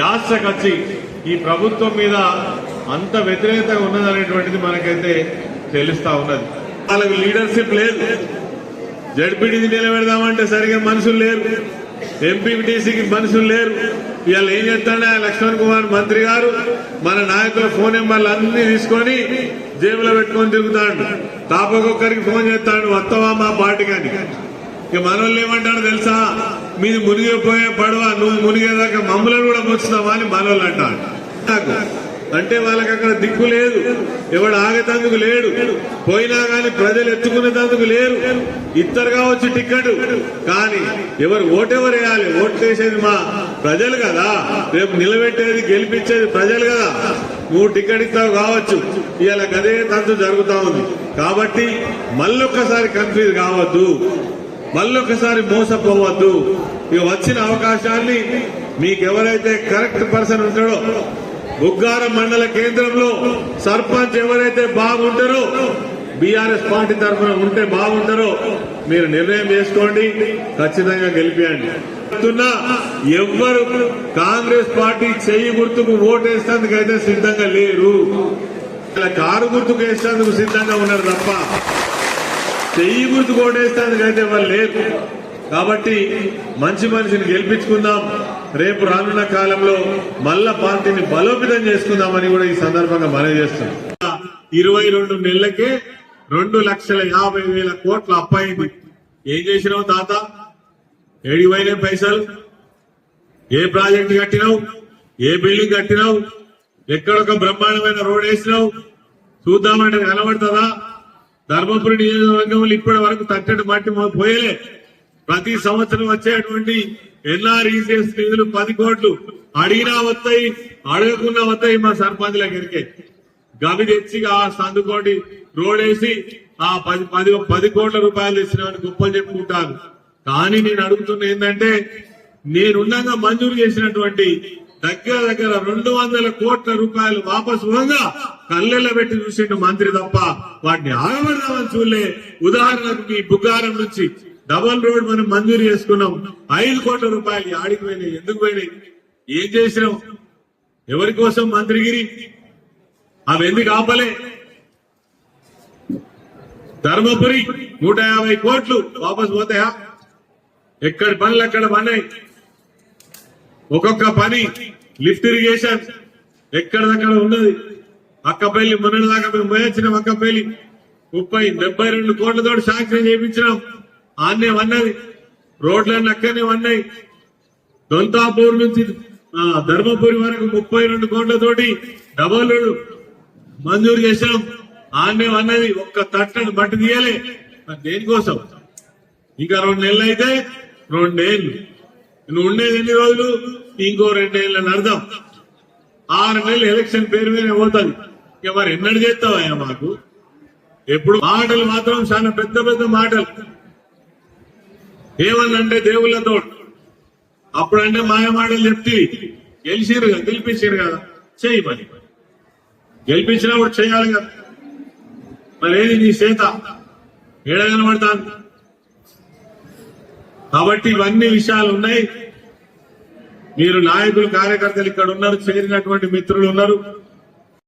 యాసకొచ్చి ఈ ప్రభుత్వం మీద అంత వ్యతిరేకత ఉన్నదనేటువంటిది మనకైతే తెలుస్తా ఉన్నది. వాళ్ళకి లీడర్షిప్ లేదు. జడ్పీటీసీ నిలబెడదామంటే సరిగా మనుషులు లేరు, ఎంపీటీసీకి మనుషులు లేరు. ఇవాళ ఏం చేస్తాడే లక్ష్మణ్ కుమార్ మంత్రి గారు మన నాయకుల ఫోన్ నెంబర్లు అన్ని తీసుకొని జేబులో పెట్టుకొని తిరుగుతాడు. తాపకొక్కరికి ఫోన్ చేస్తాడు, వస్తావా మా పార్టీకి అని. ఇక మనోళ్ళు ఏమంటాడు తెలుసా, మీది మునిగిపోయే పడవ, నువ్వు మునిగేదాకా మమ్మల్ని కూడా ముచ్చుతావా అని మనోళ్ళు అంటాడు. అంటే వాళ్ళకి అక్కడ దిక్కు లేదు, ఎవడు ఆగేతందుకు లేడు, పోయినా గాని ప్రజలు ఎత్తుకునేందుకు లేరు. ఇద్దరు కావచ్చు టికెట్, కానీ ఎవరు ఓటెవరు వేయాలి? ఓట్లు వేసేది మా ప్రజలు కదా, రేపు నిలబెట్టేది గెలిపించేది ప్రజలు కదా. నువ్వు టికెట్ ఇస్తావు కావచ్చు, ఇవాళ గదే తంతు జరుగుతా ఉంది. కాబట్టి మళ్ళొక్కసారి కన్ఫ్యూజ్ కావద్దు, మళ్ళొక్కసారి మోసపోవద్దు. ఇక వచ్చిన అవకాశాన్ని మీకెవరైతే కరెక్ట్ పర్సన్ ఉంటాడో, బుగ్గారం మండల కేంద్రంలో సర్పంచ్ ఎవరైతే బాగుంటారో, బీఆర్ఎస్ పార్టీ తరఫున ఉంటే బాగుంటారో మీరు నిర్ణయం చేసుకోండి, ఖచ్చితంగా గెలిపియండి. ఎవ్వరు కాంగ్రెస్ పార్టీ చెయ్యి గుర్తుకు ఓటేసేందుకైతే సిద్ధంగా లేరు, కారు గుర్తుకు వేసేందుకు సిద్ధంగా ఉన్నారు తప్ప చెయ్యి గుర్తుకు ఓటేసేందుకైతే వాళ్ళు లేరు. కాబట్టి మంచి మనిషిని గెలిపించుకుందాం. రేపు రానున్న కాలంలో మళ్ళా పార్టీని బలోపేతం చేసుకుందామని కూడా ఈ సందర్భంగా మనవి చేస్తున్నాం. 22 నెలలకే 2,50,000 కోట్ల అప్పయింది. ఏం చేసినావు తాత? ఏడిపోయిన పైసలు? ఏ ప్రాజెక్టు కట్టినావు? ఏ బిల్డింగ్ కట్టినావు? ఎక్కడొక బ్రహ్మాండమైన రోడ్ వేసినావు? చూద్దామంటే కనబడుతుందా? ధర్మపురి నియోజకవర్గంలో ఇప్పటి వరకు తట్టడి మట్టి పోయలే. ప్రతి సంవత్సరం వచ్చేటువంటి ఎన్ఆర్ఈసీఎస్ నిధులు 10 కోట్లు అడిగినా వస్తాయి, అడగకుండా వస్తాయి మా సర్పంచ్ల దగ్గరికి. గవి తెచ్చి ఆ సందుకోటి రోడ్ వేసి ఆ 10 కోట్ల రూపాయలు తెచ్చినామని గొప్పలు చెప్పుకుంటాను. కానీ నేను అడుగుతున్న ఏంటంటే, నేనుండగా మంజూరు చేసినటువంటి దగ్గర 200 కోట్ల రూపాయలు వాపసు పోగా కళ్ళెల్ల పెట్టి చూసిండు మంత్రి తప్ప వాటిని ఆగబడదామని చూడలే. ఉదాహరణకు మీ బుగ్గారం నుంచి డబల్ రోడ్ మనం మంజూరు చేసుకున్నాం, 5 కోట్ల రూపాయలు ఆడికి పోయినాయి. ఎందుకు పోయినాయి? ఏం చేసినాం? ఎవరి కోసం మంత్రిగిరి? అవి ఎందుకు ఆపలే? ధర్మపురి 150 కోట్లు వాపసు పోతాయా? ఎక్కడి పనులు అక్కడ పన్నాయి. ఒక్కొక్క పని లిఫ్ట్ ఇరిగేషన్ ఎక్కడదక్కడ ఉన్నది. అక్కపల్లి మొన్నటిదాకా మేము పోయొచ్చినాం. అక్కపల్లి 72 కోట్లతో శాంక్షన్ చేయించినాం. ఆన్నే వన్నది, రోడ్లన్నీ అక్కడనే వన్నాయి. దొంతాపూర్ నుంచి ధర్మపురి వరకు 32 కోట్లతోటి డబల్ మంజూరు చేసినాం. ఆన్నే వన్నది, ఒక్క తట్టను బట్టి తీయాలి. దేనికోసం? ఇంకా 2 నెలలు అయితే 2 ఏళ్ళు. నువ్వు ఉండేది ఎన్ని రోజులు? ఇంకో 2 ఏళ్ళని అర్థం. 6 నెలలు ఎలక్షన్ పేరు మీద పోతుంది. ఇక మరి ఎన్నడు చేస్తావా మాకు? ఎప్పుడు మాటలు మాత్రం చాలా పెద్ద పెద్ద మాటలు. ఏమన్నంటే దేవుళ్ళతో, అప్పుడంటే మాయ మాటలు చెప్తే గెలిచిరు కదా, గెలిపించారు కదా, చెయ్యి పని. గెలిపించినప్పుడు చేయాలి కదా. మరి ఏది నీ చేత ఏడ కనబడతాను? కాబట్టి ఇవన్నీ విషయాలు ఉన్నాయి. మీరు నాయకులు, కార్యకర్తలు ఇక్కడ ఉన్నారు, చేరినటువంటి మిత్రులు ఉన్నారు.